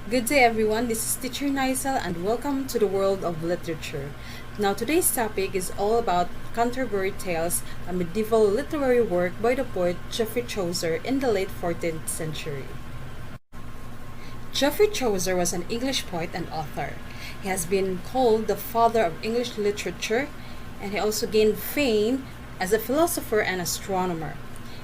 Good day, everyone. This is Teacher Naisel, and welcome to the world of literature. Now, today's topic is all about Canterbury Tales, a medieval literary work by the poet Geoffrey Chaucer in the late 14th century. Geoffrey Chaucer was an English poet and author. He has been called the father of English literature, and he also gained fame as a philosopher and astronomer,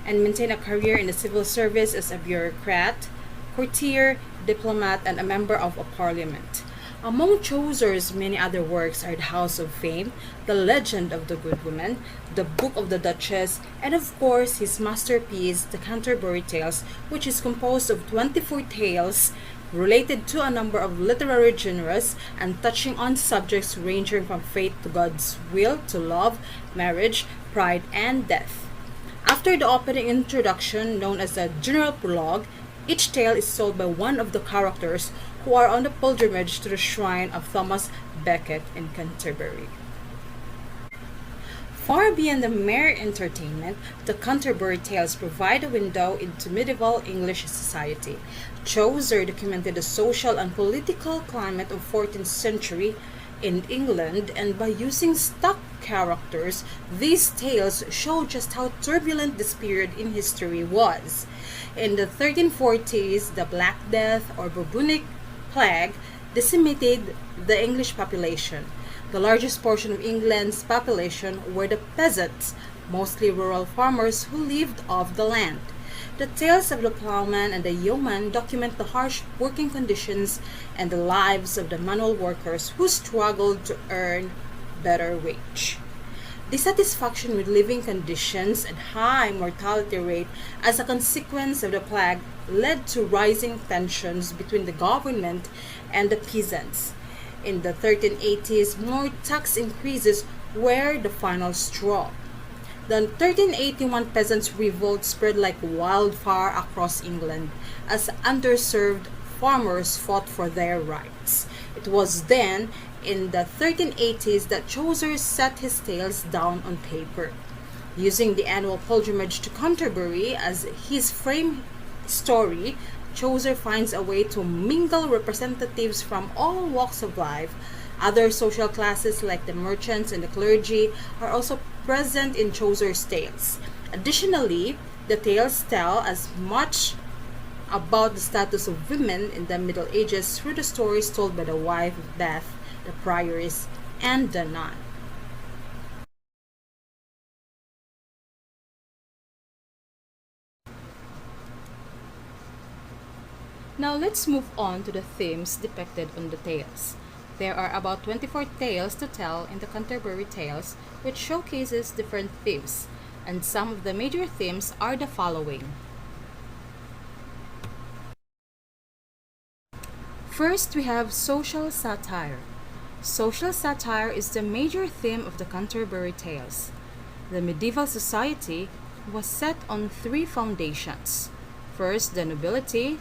and maintained a career in the civil service as a bureaucrat, courtier, diplomat, and a member of a parliament. Among Chaucer's many other works are The House of Fame, The Legend of the Good Woman, The Book of the Duchess, and of course his masterpiece, The Canterbury Tales, which is composed of 24 tales related to a number of literary genres and touching on subjects ranging from faith to God's will to love, marriage, pride, and death. After the opening introduction, known as the general prologue, each tale is told by one of the characters who are on the pilgrimage to the shrine of Thomas Becket in Canterbury. Far beyond the mere entertainment, the Canterbury Tales provide a window into medieval English society. Chaucer documented the social and political climate of 14th century in England, and by using stock characters, these tales show just how turbulent this period in history was. In the 1340s, the Black Death or bubonic plague decimated the English population. The largest portion of England's population were the peasants, mostly rural farmers who lived off the land. The tales of the plowman and the yeoman document the harsh working conditions and the lives of the manual workers who struggled to earn better wage. Dissatisfaction with living conditions and high mortality rate as a consequence of the plague led to rising tensions between the government and the peasants. In the 1380s, more tax increases were the final straw. The 1381 peasants' revolt spread like wildfire across England as underserved farmers fought for their rights. It was then, in the 1380s, that Chaucer set his tales down on paper. Using the annual pilgrimage to Canterbury as his frame story, Chaucer finds a way to mingle representatives from all walks of life. Other social classes like the merchants and the clergy are also present in Chaucer's tales. Additionally, the tales tell as much about the status of women in the Middle Ages through the stories told by the wife of Bath, the prioress, and the nun. Now let's move on to the themes depicted on the tales. There are about 24 tales to tell in the Canterbury Tales, which showcases different themes, and some of the major themes are the following. First, we have social satire. Social satire is the major theme of the Canterbury Tales. The medieval society was set on three foundations. First, the nobility,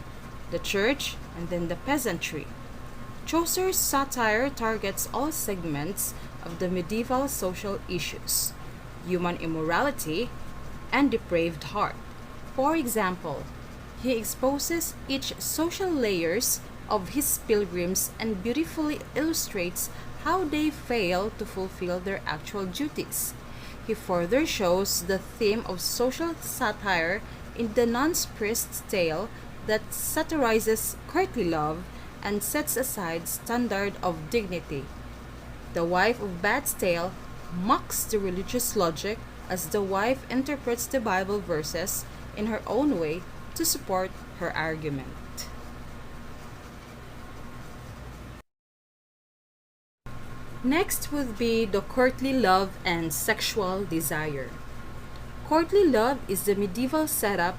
the church, and then the peasantry. Chaucer's satire targets all segments of the medieval social issues: human immorality and depraved heart. For example, he exposes each social layers of his pilgrims and beautifully illustrates how they fail to fulfill their actual duties. He further shows the theme of social satire in the nun's priest's tale that satirizes courtly love and sets aside standard of dignity. The wife of Bath's tale mocks the religious logic as the wife interprets the Bible verses in her own way to support her argument. Next would be the courtly love and sexual desire. Courtly love is the medieval setup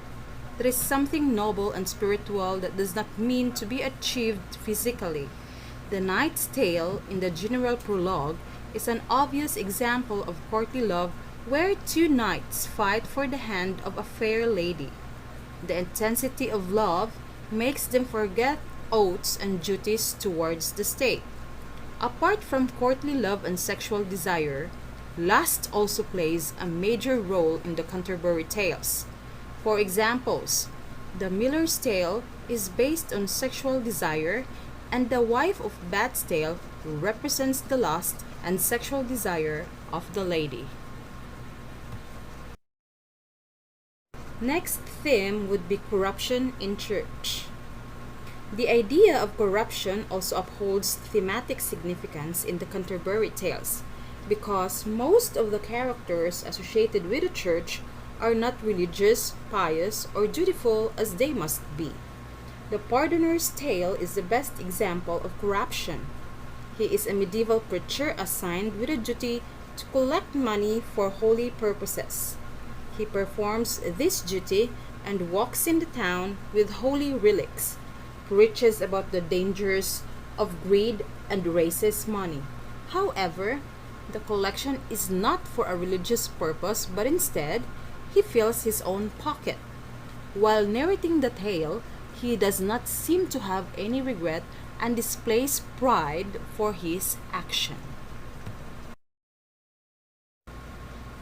that is something noble and spiritual that does not mean to be achieved physically. The Knight's Tale in the general prologue is an obvious example of courtly love where two knights fight for the hand of a fair lady. The intensity of love makes them forget oaths and duties towards the state. Apart from courtly love and sexual desire, lust also plays a major role in the Canterbury Tales. For examples, The Miller's Tale is based on sexual desire, and the wife of Bat's tale represents the lust and sexual desire of the lady. Next theme would be corruption in church. The idea of corruption also upholds thematic significance in the Canterbury Tales, because most of the characters associated with the church are not religious, pious, or dutiful as they must be. The Pardoner's Tale is the best example of corruption. He is a medieval preacher assigned with a duty to collect money for holy purposes. He performs this duty and walks in the town with holy relics, preaches about the dangers of greed, and raises money. However, the collection is not for a religious purpose, but instead, he fills his own pocket. While narrating the tale, he does not seem to have any regret and displays pride for his action.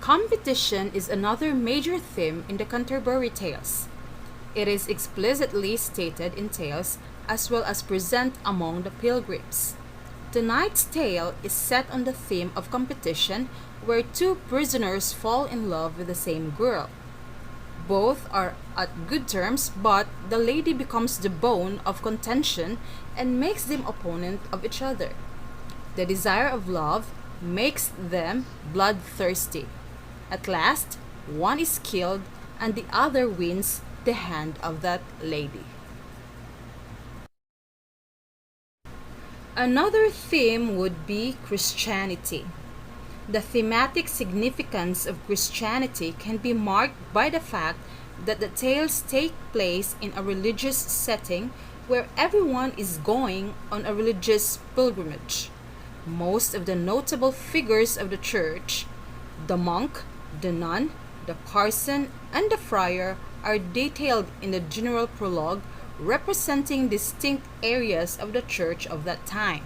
Competition is another major theme in the Canterbury Tales. It is explicitly stated in tales as well as present among the pilgrims. The Knight's Tale is set on the theme of competition where two prisoners fall in love with the same girl. Both are at good terms, but the lady becomes the bone of contention and makes them opponents of each other. The desire of love makes them bloodthirsty. At last, one is killed and the other wins the hand of that lady. Another theme would be Christianity. The thematic significance of Christianity can be marked by the fact that the tales take place in a religious setting where everyone is going on a religious pilgrimage. Most of the notable figures of the church, the monk, the nun, the parson, and the friar, are detailed in the general prologue, representing distinct areas of the church of that time.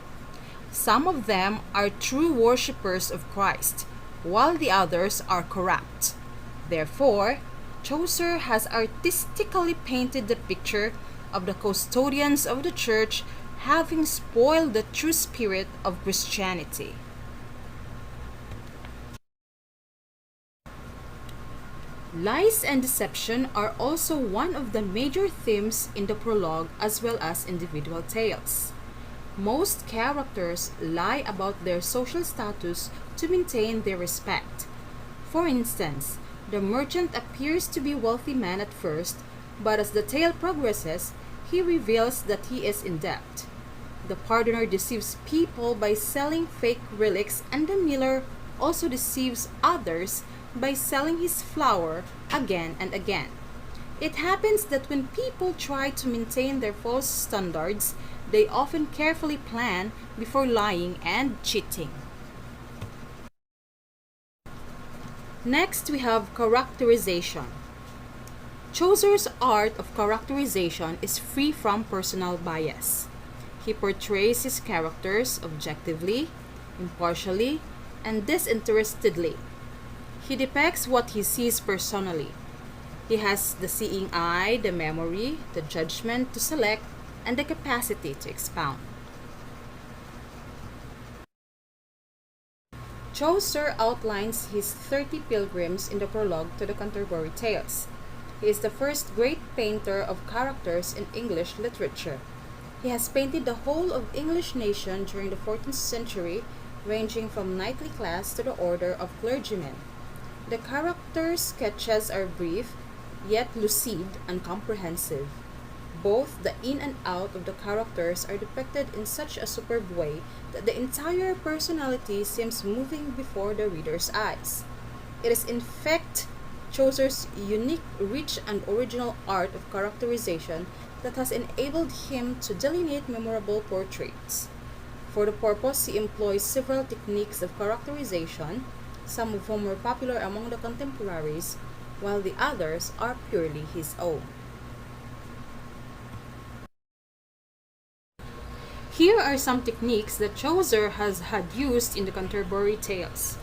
Some of them are true worshippers of Christ, while the others are corrupt. Therefore, Chaucer has artistically painted the picture of the custodians of the church having spoiled the true spirit of Christianity. Lies and deception are also one of the major themes in the prologue as well as individual tales. Most characters lie about their social status to maintain their respect. For instance, the merchant appears to be a wealthy man at first, but as the tale progresses, he reveals that he is in debt. The pardoner deceives people by selling fake relics, and the miller also deceives others by selling his flour again and again. It happens that when people try to maintain their false standards, they often carefully plan before lying and cheating. Next, we have characterization. Chaucer's art of characterization is free from personal bias. He portrays his characters objectively, impartially, and disinterestedly. He depicts what he sees personally. He has the seeing eye, the memory, the judgment to select, and the capacity to expound. Chaucer outlines his 30 pilgrims in the prologue to the Canterbury Tales. He is the first great painter of characters in English literature. He has painted the whole of English nation during the 14th century, ranging from knightly class to the order of clergymen. The character sketches are brief, yet lucid and comprehensive. Both the in and out of the characters are depicted in such a superb way that the entire personality seems moving before the reader's eyes. It is in fact Chaucer's unique, rich, and original art of characterization that has enabled him to delineate memorable portraits. For the purpose, he employs several techniques of characterization, some of whom were popular among the contemporaries, while the others are purely his own. Here are some techniques that Chaucer has had used in the Canterbury Tales.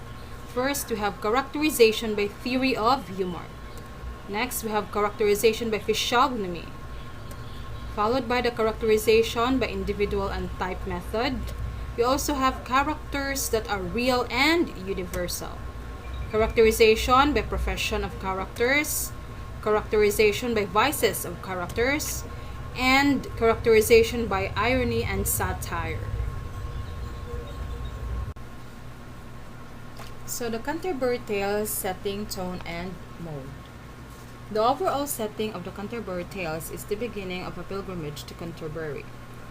First, we have characterization by theory of humor. Next, we have characterization by physiognomy. followed by the characterization by individual and type method. We also have characters that are real and universal. Characterization by profession of characters, characterization by vices of characters, and characterization by irony and satire. So the Canterbury Tales setting, tone, and mode. The overall setting of the Canterbury Tales is the beginning of a pilgrimage to Canterbury.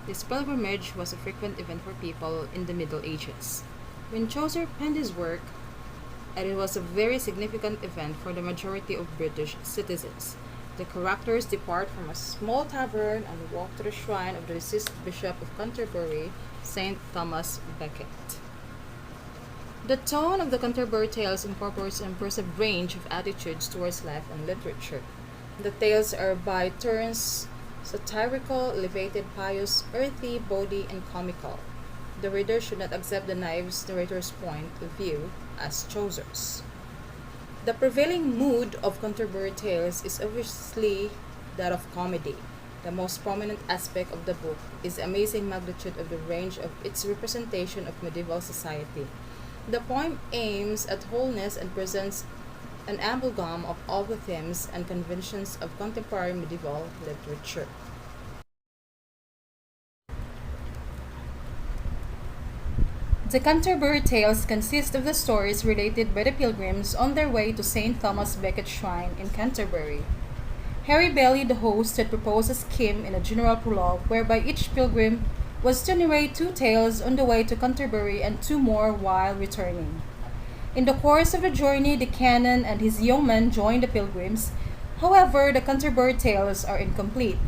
This pilgrimage was a frequent event for people in the Middle Ages. When Chaucer penned his work, and it was a very significant event for the majority of British citizens. The characters depart from a small tavern and walk to the shrine of the deceased Bishop of Canterbury, St. Thomas Becket. The tone of the Canterbury Tales incorporates an impressive range of attitudes towards life and literature. The tales are by turns satirical, elevated, pious, earthy, bawdy, and comical. The reader should not accept the naive narrator's point of view as Chaucer's. The prevailing mood of Canterbury Tales is obviously that of comedy. The most prominent aspect of the book is the amazing magnitude of the range of its representation of medieval society. The poem aims at wholeness and presents an amalgam of all the themes and conventions of contemporary medieval literature. The Canterbury Tales consist of the stories related by the pilgrims on their way to St. Thomas Becket Shrine in Canterbury. Harry Bailey, the host, had proposed a scheme in a general prologue whereby each pilgrim was to narrate two tales on the way to Canterbury and two more while returning. In the course of the journey, the canon and his yeomen joined the pilgrims. However, the Canterbury Tales are incomplete.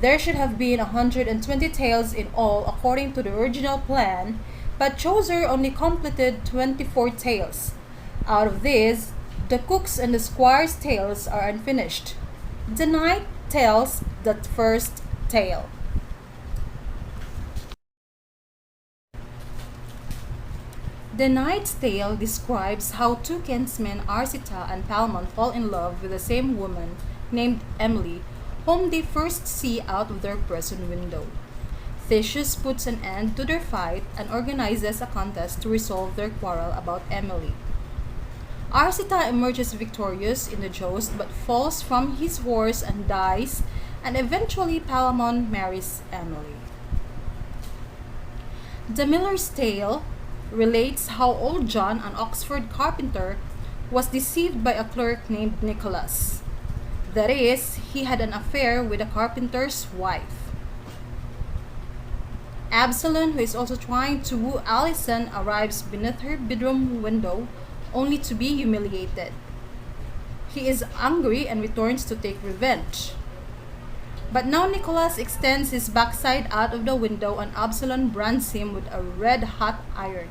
There should have been 120 tales in all according to the original plan, but Chaucer only completed 24 tales. Out of these, the Cook's and the Squire's tales are unfinished. The Knight tells the first tale. The Knight's Tale describes how two kinsmen, Arcita and Palmon, fall in love with the same woman named Emily, whom they first see out of their prison window. Theseus puts an end to their fight and organizes a contest to resolve their quarrel about Emily. Arcita emerges victorious in the joust but falls from his horse and dies, and eventually Palamon marries Emily. The Miller's Tale relates how old John, an Oxford carpenter, was deceived by a clerk named Nicholas. That is, he had an affair with a carpenter's wife. Absalom, who is also trying to woo Alison, arrives beneath her bedroom window only to be humiliated. He is angry and returns to take revenge. But now Nicholas extends his backside out of the window and Absalom brands him with a red-hot iron.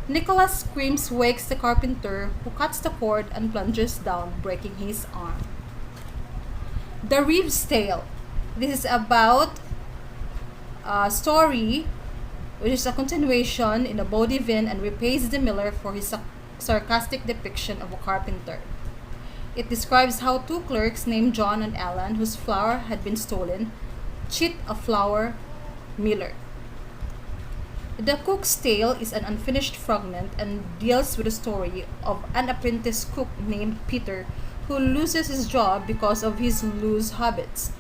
Nicholas screams, wakes the carpenter, who cuts the cord and plunges down, breaking his arm. The Reeve's Tale. This is about a story which is a continuation in a vaudeville and repays the Miller for his sarcastic depiction of a carpenter. It describes how two clerks named John and Alan, whose flour had been stolen, cheat a flour miller. The Cook's Tale is an unfinished fragment and deals with the story of an apprentice cook named Peter who loses his job because of his loose habits.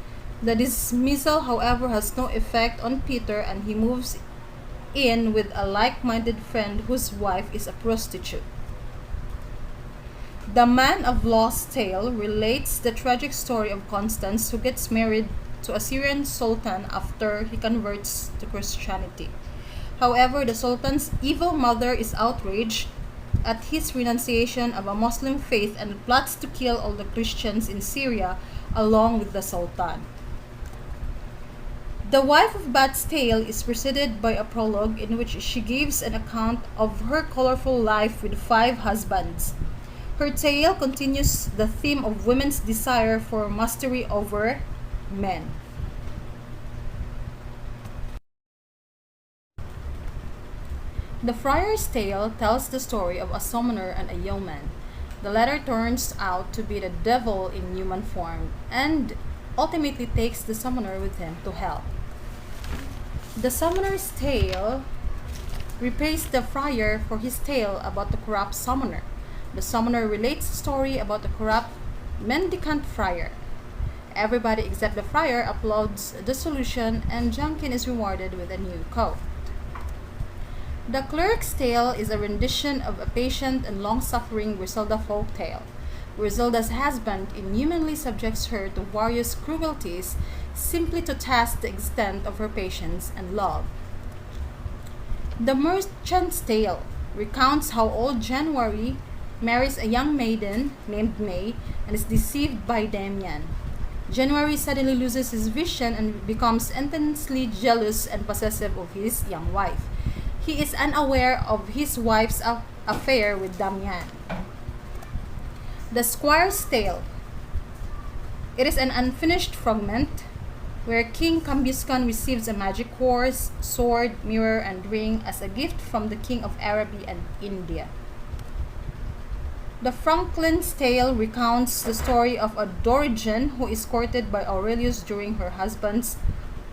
The dismissal, however, has no effect on Peter and he moves in with a like-minded friend whose wife is a prostitute. The Man of Law's Tale relates the tragic story of Constance, who gets married to a Syrian sultan after he converts to Christianity. However, the sultan's evil mother is outraged at his renunciation of a Muslim faith and plots to kill all the Christians in Syria along with the sultan. The Wife of Bath's Tale is preceded by a prologue in which she gives an account of her colorful life with 5 husbands. Her tale continues the theme of women's desire for mastery over men. The Friar's Tale tells the story of a summoner and a yeoman. The latter turns out to be the devil in human form, and ultimately takes the summoner with him to hell. The summoner's tale repays the friar for his tale about the corrupt summoner. The summoner relates a story about the corrupt mendicant friar. Everybody except the friar applauds the solution, and Junkin is rewarded with a new coat. The Cleric's Tale is a rendition of a patient and long-suffering Griselda folk tale. Griselda's husband inhumanly subjects her to various cruelties simply to test the extent of her patience and love. The Merchant's Tale recounts how old January marries a young maiden named May and is deceived by Damian. January suddenly loses his vision and becomes intensely jealous and possessive of his young wife. He is unaware of his wife's affair with Damian. The Squire's Tale. It is an unfinished fragment where King Cambuscan receives a magic horse, sword, mirror, and ring as a gift from the King of Araby and India. The Franklin's Tale recounts the story of a Dorigen who is courted by Aurelius during her husband's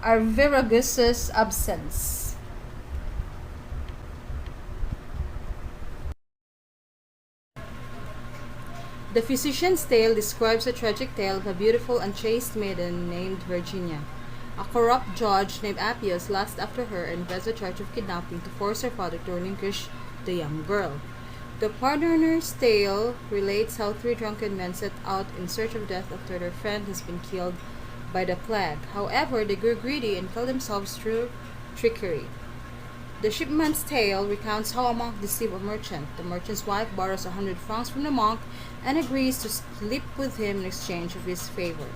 Arviragus' absence. The Physician's Tale describes a tragic tale of a beautiful and chaste maiden named Virginia. A corrupt judge named Appius lusts after her and invents a charge of kidnapping to force her father to relinquish the young girl. The Pardoner's Tale relates how three drunken men set out in search of death after their friend has been killed by the plague. However, they grew greedy and killed themselves through trickery. The Shipman's Tale recounts how a monk deceived a merchant. The merchant's wife borrows 100 francs from the monk and agrees to sleep with him in exchange of his favor.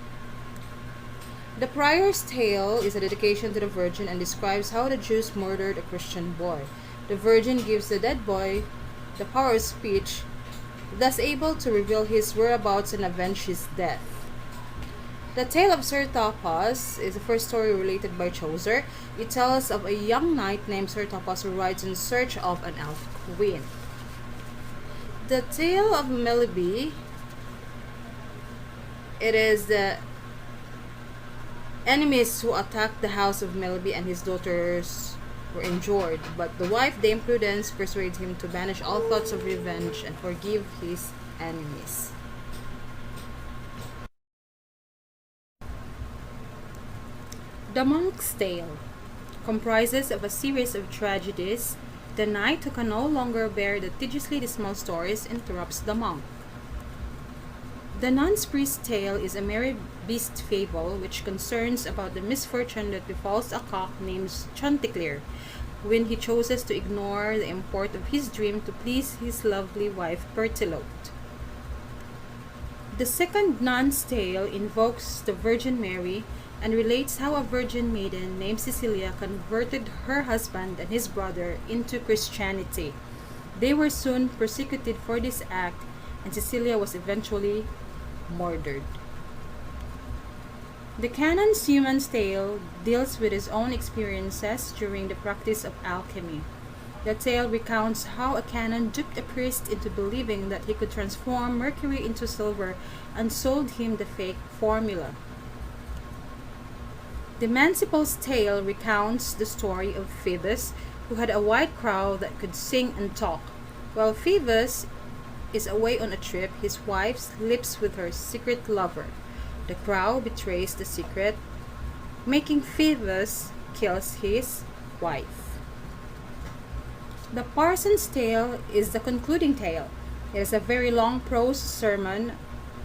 The Prior's Tale is a dedication to the Virgin and describes how the Jews murdered a Christian boy. The Virgin gives the dead boy the power of speech, thus able to reveal his whereabouts and avenge his death. The Tale of Sir Thopas is the first story related by Chaucer. It tells of a young knight named Sir Thopas who rides in search of an elf queen. The Tale of Melibea. It is the enemies who attacked the house of Melibea and his daughters were injured, but the wife Dame Prudence persuades him to banish all thoughts of revenge and forgive his enemies. The Monk's Tale comprises of a series of tragedies. The knight who can no longer bear the tediously dismal stories interrupts the monk. The Nun's Priest's Tale is a merry beast fable which concerns about the misfortune that befalls a cock named Chanticleer when he chooses to ignore the import of his dream to please his lovely wife Bertelote. The Second Nun's Tale invokes the Virgin Mary and relates how a virgin maiden named Cecilia converted her husband and his brother into Christianity. They were soon persecuted for this act, and Cecilia was eventually murdered. The Canon Seaman's Tale deals with his own experiences during the practice of alchemy. The tale recounts how a canon duped a priest into believing that he could transform mercury into silver and sold him the fake formula. The Manciple's Tale recounts the story of Phoebus, who had a white crow that could sing and talk. While Phoebus is away on a trip, his wife sleeps with her secret lover. The crow betrays the secret, making Phoebus kills his wife. The Parson's Tale is the concluding tale. It is a very long prose sermon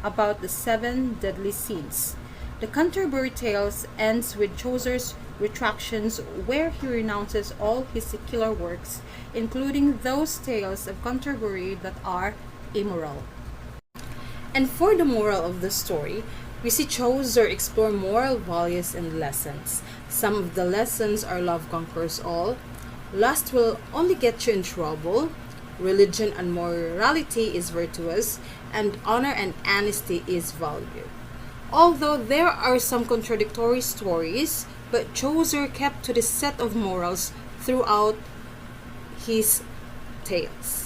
about the 7 deadly sins. The Canterbury Tales ends with Chaucer's retractions, where he renounces all his secular works, including those tales of Canterbury that are immoral. And for the moral of the story, we see Chaucer explore moral values and lessons. Some of the lessons are love conquers all, lust will only get you in trouble, religion and morality is virtuous, and honor and honesty is valued. Although there are some contradictory stories, but Chaucer kept to this set of morals throughout his tales.